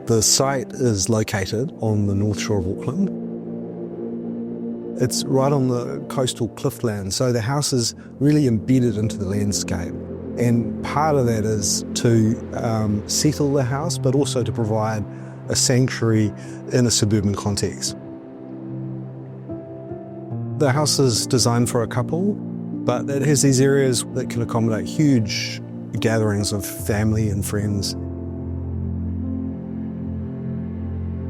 The site is located on the north shore of Auckland. It's right on the coastal cliffland, so the house is really embedded into the landscape. And part of that is to settle the house, but also to provide a sanctuary in a suburban context. The house is designed for a couple, but it has these areas that can accommodate huge gatherings of family and friends.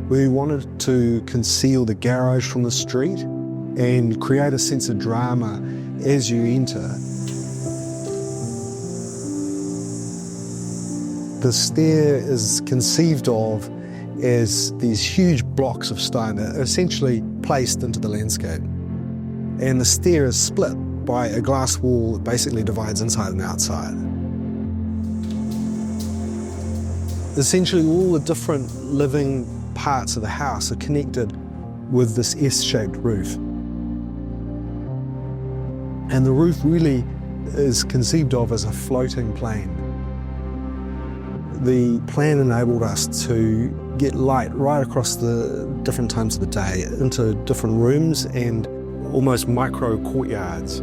We wanted to conceal the garage from the street and create a sense of drama as you enter. The stair is conceived of as these huge blocks of stone that are essentially placed into the landscape. And the stair is split by a glass wall that basically divides inside and outside. Essentially all the different living parts of the house are connected with this S-shaped roof. And the roof really is conceived of as a floating plane. The plan enabled us to get light right across the different times of the day into different rooms and almost micro courtyards.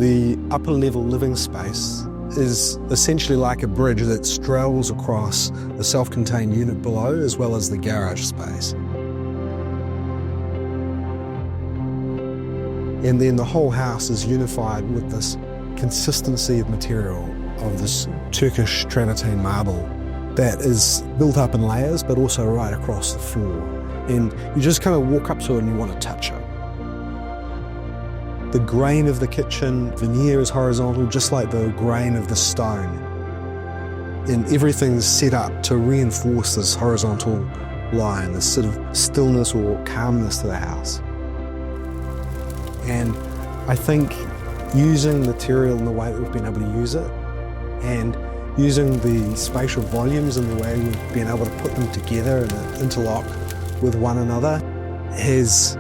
The upper level living space is essentially like a bridge that straddles across the self-contained unit below as well as the garage space. And then the whole house is unified with this consistency of material of this Turkish travertine marble that is built up in layers but also right across the floor. And you just kind of walk up to it and you want to touch it. The grain of the kitchen veneer is horizontal, just like the grain of the stone. And everything's set up to reinforce this horizontal line, this sort of stillness or calmness to the house. And I think using material in the way that we've been able to use it, and using the spatial volumes in the way we've been able to put them together and interlock with one another, has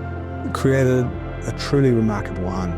created a truly remarkable home.